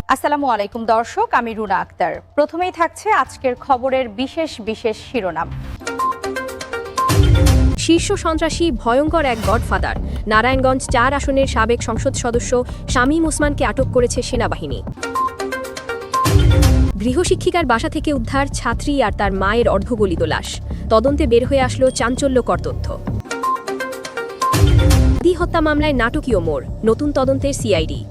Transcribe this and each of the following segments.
আসসালামু আলাইকুম দর্শক, আমি রুনা আক্তার। প্রথমেই থাকছে আজকের খবরের বিশেষ বিশেষ শিরোনাম। শীর্ষ সন্ত্রাসী ভয়ঙ্কর এক গডফাদার। নারায়ণগঞ্জ ৪ আসনের সাবেক সংসদ সদস্য শামীম ওসমানকে আটক করেছে সেনাবাহিনী। গৃহশিক্ষিকার বাসা থেকে উদ্ধার ছাত্রী আর তার মায়ের অর্ধগলিত লাশ। তদন্তে বের হয়ে আসলো চাঞ্চল্যকর তথ্য। হাদি হত্যা মামলায় নাটকীয় মোড়, নতুন তদন্তের সিআইডি।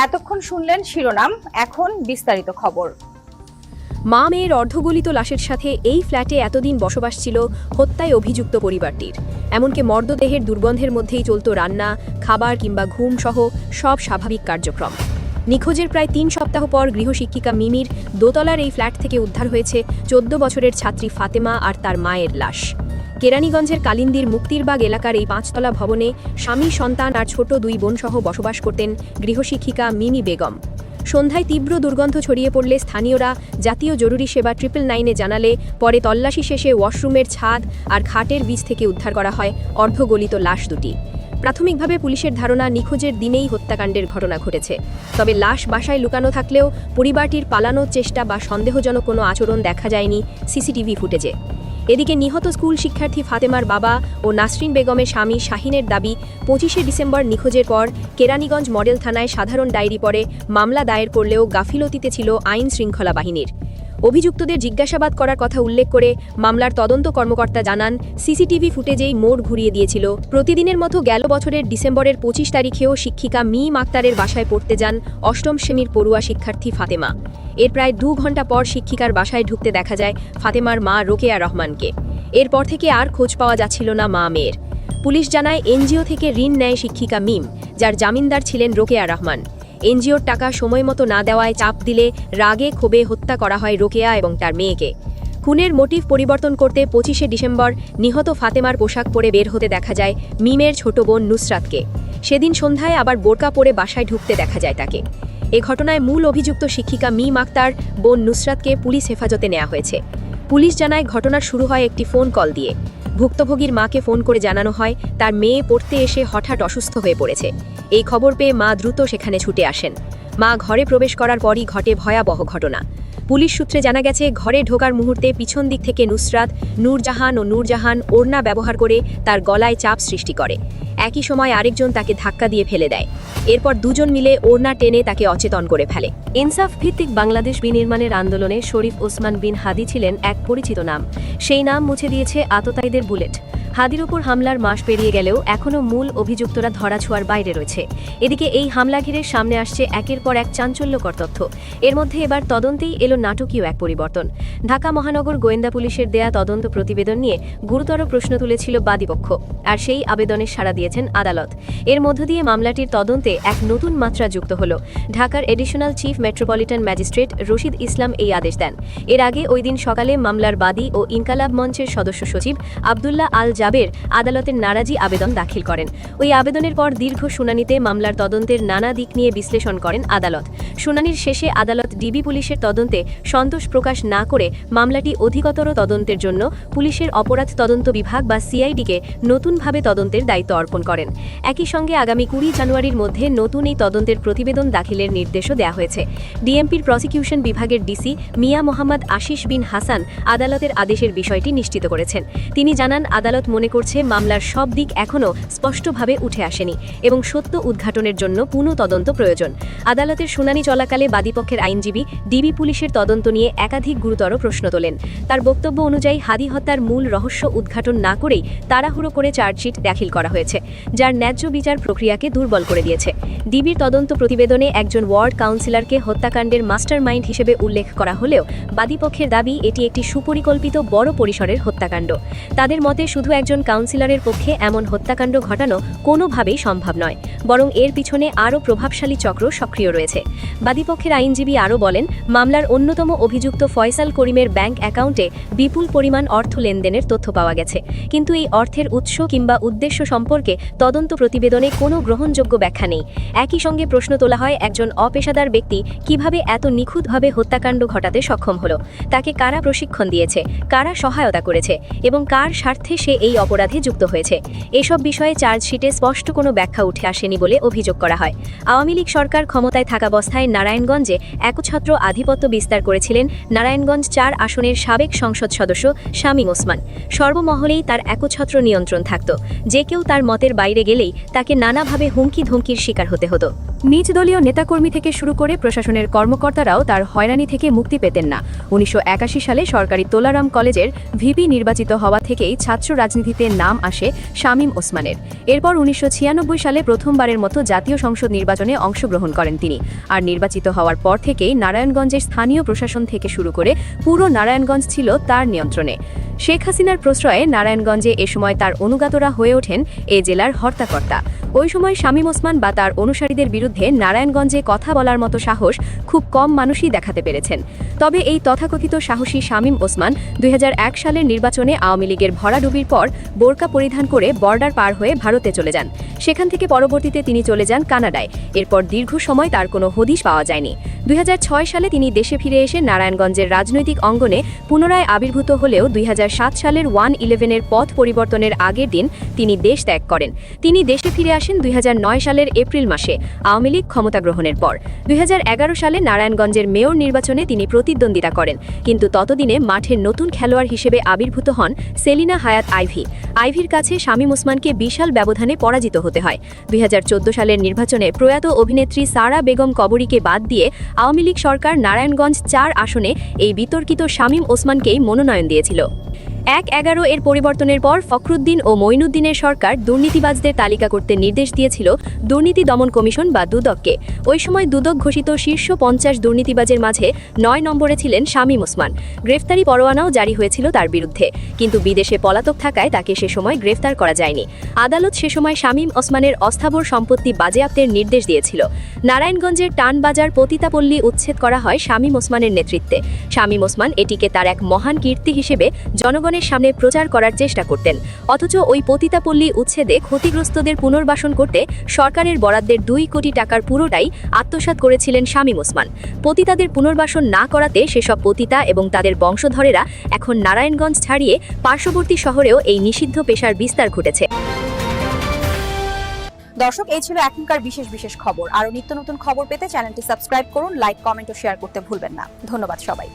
এতক্ষণ শুনলেন শিরোনাম, এখন বিস্তারিত খবর। মা মেয়ের অর্ধগলিত লাশের সাথে এই ফ্ল্যাটে এতদিন বসবাস ছিল হত্যায় অভিযুক্ত পরিবারটির। এমনকি মর্তদেহের দুর্গন্ধের মধ্যেই চলত রান্না, খাবার কিংবা ঘুম সহ সব স্বাভাবিক কার্যক্রম। নিখোঁজের প্রায় ৩ সপ্তাহ পর গৃহশিক্ষিকা মিমির দোতলার এই ফ্ল্যাট থেকে উদ্ধার হয়েছে ১৪ বছরের ছাত্রী ফাতেমা আর তার মায়ের লাশ। কেরানীগঞ্জের কালিন্দির মুক্তিরবাগ এলাকার এই ৫তলা ভবনে স্বামী, সন্তান আর ছোট ২ বোনসহ বসবাস করতেন গৃহশিক্ষিকা মিমি বেগম। সন্ধ্যায় তীব্র দুর্গন্ধ ছড়িয়ে পড়লে স্থানীয়রা জাতীয় জরুরি সেবা 999-এ জানালে পরে তল্লাশি শেষে ওয়াশরুমের ছাদ আর খাটের বীজ থেকে উদ্ধার করা হয় অর্ধগলিত লাশ দুটি। প্রাথমিকভাবে পুলিশের ধারণা নিখোঁজের দিনেই হত্যাকাণ্ডের ঘটনা ঘটেছে। তবে লাশ বাসায় লুকানো থাকলেও পরিবারটির পালানোর চেষ্টা বা সন্দেহজনক কোনো আচরণ দেখা যায়নি সিসিটিভি ফুটেজে। এদিকে নিহত স্কুল শিক্ষার্থী ফাতেমার বাবা ও নাসরিন বেগমের স্বামী শাহিনের দাবি, ২৫শে ডিসেম্বর নিখোঁজের পর কেরানীগঞ্জ মডেল থানায় সাধারণ ডায়েরি পড়ে মামলা দায়ের করলেও গাফিলতিতে ছিল আইন শৃঙ্খলা বাহিনীর। অভিযুক্তদের জিজ্ঞাসাবাদ করার কথা উল্লেখ করে মামলার তদন্ত কর্মকর্তা জানান, সিসিটিভি ফুটেজেই মোড় ঘুরিয়ে দিয়েছিল। প্রতিদিনের মতো গেল বছরের ডিসেম্বরের ২৫ তারিখেও শিক্ষিকা মিম আক্তারের বাসায় পড়তে যান অষ্টম শ্রেণীর পড়ুয়া শিক্ষার্থী ফাতেমা। এর প্রায় ২ ঘণ্টা পর শিক্ষিকার বাসায় ঢুকতে দেখা যায় ফাতেমার মা রোকেয়া রহমানকে। এরপর থেকে আর খোঁজ পাওয়া যাচ্ছিল না মা মেয়ের। পুলিশ জানায়, এনজিও থেকে ঋণ নেয় শিক্ষিকা মিম, যার জামিনদার ছিলেন রোকেয়া রহমান। এনজিওর টাকা সময়মতো না দেওয়ায় চাপ দিলে রাগে ক্ষোভে হত্যা করা হয় রোকেয়া এবং তার মেয়েকে। খুনের মোটিভ পরিবর্তন করতে ২৫শে ডিসেম্বর নিহত ফাতেমার পোশাক পরে বের হতে দেখা যায় মিমের ছোট বোন নুসরাতকে। সেদিন সন্ধ্যায় আবার বোরকা পরে বাসায় ঢুকতে দেখা যায় তাকে। এ ঘটনায় মূল অভিযুক্ত শিক্ষিকা মিম আক্তার বোন নুসরাতকে পুলিশ হেফাজতে নেওয়া হয়েছে। পুলিশ জানায়, ঘটনার শুরু হয় একটি ফোন কল দিয়ে। ভুক্তভোগীর মাকে ফোন করে জানানো হয় তার মেয়ে পড়তে এসে হঠাৎ অসুস্থ হয়ে পড়েছে। এই খবর পেয়ে মা দ্রুত সেখানে ছুটে আসেন। মা ঘরে প্রবেশ করার পরই ঘটে ভয়াবহ ঘটনা। পুলিশ সূত্রে জানা গেছে, ঘরে ঢোকার মুহূর্তে পিছন দিক থেকে নুসরাত, নূরজাহান ওড়না ব্যবহার করে তার গলায় চাপ সৃষ্টি করে। একই সময় আরেকজন তাকে ধাক্কা দিয়ে ফেলে দেয়। এরপর দুজন মিলে ওড়না টেনে তাকে অচেতন করে ফেলে। ইনসাফ ভিত্তিক বাংলাদেশ বিনির্মাণের আন্দোলনে শরীফ ওসমান বিন হাদি ছিলেন এক পরিচিত নাম। সেই নাম মুছে দিয়েছে আততায়ীদের বুলেট। হাদির ওপর হামলার মাস পেরিয়ে গেলেও এখনও মূল অভিযুক্তরা ধরাছোঁয়ার বাইরে রয়েছে। এদিকে এই হামলা ঘিরে সামনে আসছে একের পর এক চাঞ্চল্যকর তথ্য। এর মধ্যে এবার তদন্তেই এলো নাটকীয় এক পরিবর্তন। ঢাকা মহানগর গোয়েন্দা পুলিশের দেয়া তদন্ত প্রতিবেদন নিয়ে গুরুতর প্রশ্ন তুলেছিল বাদীপক্ষ, আর সেই আবেদনের সাড়া দিয়েছেন আদালত। এর মধ্য দিয়ে মামলাটির তদন্তে এক নতুন মাত্রা যুক্ত হল। ঢাকার additional chief metropolitan magistrate Rashid Islam এই আদেশ দেন। এর আগে ওই দিন সকালে মামলার বাদী ও ইনকালাব মঞ্চের সদস্য সচিব আবদুল্লাহ আল জাবের আদালতের নারাজি আবেদন দাখিল করেন। ওই আবেদনের পর দীর্ঘ শুনানিতে মামলার তদন্তের নানা দিক নিয়ে বিশ্লেষণ করেন আদালত। শুনানির শেষে আদালত ডিবি পুলিশের তদন্তে সন্তোষ প্রকাশ না করে মামলাটি অধিকতর তদন্তের জন্য পুলিশের অপরাধ তদন্ত বিভাগ বা সিআইডিকে নতুনভাবে তদন্তের দায়িত্ব অর্পণ করেন। একই সঙ্গে আগামী ২০ জানুয়ারির মধ্যে নতুন এই তদন্তের প্রতিবেদন দাখিলের নির্দেশও দেওয়া হয়েছে। ডিএমপির প্রসিকিউশন বিভাগের ডিসি মিয়া মোহাম্মদ আশিস বিন হাসান আদালতের আদেশের বিষয়টি নিশ্চিত করেছেন। তিনি জানান, আদালত মনে করছে মামলার সব দিক এখনও স্পষ্টভাবে উঠে আসেনি এবং সত্য উদ্ঘাটনের জন্য পুনঃ তদন্ত প্রয়োজন। আদালতের শুনানি চলাকালে বাদীপক্ষের আইনজীবী ডিবি পুলিশের তদন্ত নিয়ে একাধিক গুরুতর প্রশ্ন তোলেন। তার বক্তব্য অনুযায়ী, হাদি হত্যার মূল রহস্য উদ্ঘাটন না করেই তাড়াহুড়ো করে চার্জশিট দাখিল করা হয়েছে, যার ন্যায্য বিচার প্রক্রিয়াকে দুর্বল করে দিয়েছে। ডিবির তদন্ত প্রতিবেদনে একজন ওয়ার্ড কাউন্সিলরকে হত্যাকাণ্ডের মাস্টার মাইন্ড হিসেবে উল্লেখ করা হলেও বাদীপক্ষের দাবি এটি একটি সুপরিকল্পিত বড় পরিসরের হত্যাকাণ্ড। তাদের মতে শুধু একজন কাউন্সিলরের পক্ষে এমন হত্যাকাণ্ড ঘটানো কোনোভাবেই সম্ভব নয়, বরং এর পিছনে আরও প্রভাবশালী চক্র সক্রিয় রয়েছে। বাদীপক্ষের আইনজীবী আরও বলেন, মামলার অন্যতম অভিযুক্ত ফয়সাল করিমের ব্যাংক অ্যাকাউন্টে বিপুল পরিমাণ অর্থ লেনদেনের তথ্য পাওয়া গেছে, কিন্তু এই অর্থের উৎস কিংবা উদ্দেশ্য সম্পর্কে তদন্ত প্রতিবেদনে কোনো গ্রহণযোগ্য ব্যাখ্যা নেই। একই সঙ্গে প্রশ্ন তোলা হয়, একজন অপেশাদার ব্যক্তি কিভাবে এত নিখুঁতভাবে হত্যাকাণ্ড ঘটাতে সক্ষম হলো? তাকে কারা প্রশিক্ষণ দিয়েছে, কারা সহায়তা করেছে এবং কার স্বার্থে সে এই অপরাধে যুক্ত হয়েছে। এসব বিষয়ে চার্জশিটে স্পষ্ট কোনো ব্যাখ্যা উঠে আসেনি বলে অভিযোগ করা হয়। আওয়ামী লীগ সরকার ক্ষমতায় থাকাবস্থায় নারায়ণগঞ্জে একচ্ছত্র আধিপত্য বিস্তার করেছিলেন নারায়ণগঞ্জ ৪ আসনের সাবেক সংসদ সদস্য শামীম ওসমান। সর্বমহলেই তার একচ্ছত্র নিয়ন্ত্রণ থাকত। যে কেউ তার মতের বাইরে গেলেই তাকে নানাভাবে হুমকি ধমকির শিকার হতে হতো। নিজ দলীয় নেতাকর্মী থেকে শুরু করে প্রশাসনের কর্মকর্তারাও তার হয়রানি থেকে মুক্তি পেতেন না। ১৯৮১ সালে সরকারি তোলারাম কলেজের ভিপি নির্বাচিত হওয়া থেকেই ছাত্র রাজনীতিতে নাম আসে শামীম ওসমানের। এরপর ১৯৯৬ সালে প্রথমবারের মতো জাতীয় সংসদ নির্বাচনে অংশগ্রহণ করেন তিনি। আর নির্বাচিত হওয়ার পর থেকেই নারায়ণগঞ্জের স্থানীয় প্রশাসন থেকে শুরু করে পুরো নারায়ণগঞ্জ ছিল তার নিয়ন্ত্রণে। শেখ হাসিনার প্রশ্রয়ে নারায়ণগঞ্জে এ সময় তার অনুগাতরা হয়ে ওঠেন এ জেলার হর্তাকর্তা। ওই সময় শামীম ওসমান বা তার অনুসারীদের বিরুদ্ধে নারায়ণগঞ্জে কথা বলার মতো সাহস খুব কম মানুষই দেখাতে পেরেছেন। তবে এই তথাকথিত সাহসী শামীম ওসমান ২০০১ সালের নির্বাচনে আওয়ামী লীগের ভরাডুবির পর বোরকা পরিধান করে বর্ডার পার হয়ে ভারতে চলে যান। সেখান থেকে পরবর্তীতে তিনি চলে যান কানাডায়। এরপর দীর্ঘ সময় তার কোনো হদিশ পাওয়া যায়নি। ২০০৬ সালে তিনি দেশে ফিরে এসে নারায়ণগঞ্জের রাজনৈতিক অঙ্গনে পুনরায় আবির্ভূত হলেও ২০০৭ সালের ১/11-এর পথ পরিবর্তনের আগের দিন তিনি দেশ ত্যাগ করেন। তিনি দেশে ফিরে আসেন ২০০৯ সালের এপ্রিল মাসে আওয়ামী লীগ ক্ষমতা গ্রহণের পর। ২০১১ সালে নারায়ণগঞ্জের মেয়র নির্বাচনে তিনি প্রতিদ্বন্দ্বিতা করেন, কিন্তু ততদিনে মাঠের নতুন খেলোয়াড় হিসেবে আবির্ভূত হন সেলিনা হায়াত আইভি। আইভির কাছে শামীম ওসমানকে বিশাল ব্যবধানে পরাজিত হতে হয়। ২০১৪ সালের নির্বাচনে প্রয়াত অভিনেত্রী সারা বেগম কবরীকে বাদ দিয়ে আওয়ামী লীগ সরকার নারায়ণগঞ্জ ৪ আসনে এই বিতর্কিত শামীম ওসমানকেই মনোনয়ন দিয়েছিল। ১/১১ এর পরিবর্তনের পর ফখরুদ্দিন ও মঈনুদ্দিনের সরকার দুর্নীতিবাজদের তালিকা করতে নির্দেশ দিয়েছিল দুর্নীতি দমন কমিশন বা দুদককে। ওই সময় দুদক ঘোষিত শীর্ষ ৫০ দুর্নীতিবাজের মাঝে ৯ নম্বরে ছিলেন শামীম ওসমান। গ্রেফতারি পরোয়ানাও জারি হয়েছিল তার বিরুদ্ধে, কিন্তু বিদেশে পলাতক থাকায় তাকে সে সময় গ্রেফতার করা যায়নি। আদালত সে সময় শামীম ওসমানের অস্থাবর সম্পত্তি বাজেয়াপ্তের নির্দেশ দিয়েছিল। নারায়ণগঞ্জের টানবাজার পতিতাপল্লী উচ্ছেদ করা হয় শামীম ওসমানের নেতৃত্বে। শামীম ওসমান এটিকে তার এক মহান কীর্তি হিসেবে জনগণের সামনে প্রচার করার চেষ্টা করতেন। অথচ ওই পতিতাপল্লী উচ্ছেদে ক্ষতিগ্রস্তদের পুনর্বাসন করতে সরকারের বরাদ্দের ২ কোটি টাকার পুরোটাই আত্মসাৎ করেছিলেন শামীম ওসমান। পতিতাদের পুনর্বাসন না করাতে সেসব পতিতা এবং তাদের বংশধরেরা এখন নারায়ণগঞ্জ ছাড়িয়ে পার্শ্ববর্তী শহরেও এই নিষিদ্ধ পেশার বিস্তার ঘটেছে। দর্শক, এই ছিল এখনকার বিশেষ খবর। আরো নিত্য নতুন খবর পেতে চ্যানেলটি সাবস্ক্রাইব করুন, লাইক, কমেন্ট ও শেয়ার করতে ভুলবেন না। ধন্যবাদ সবাই।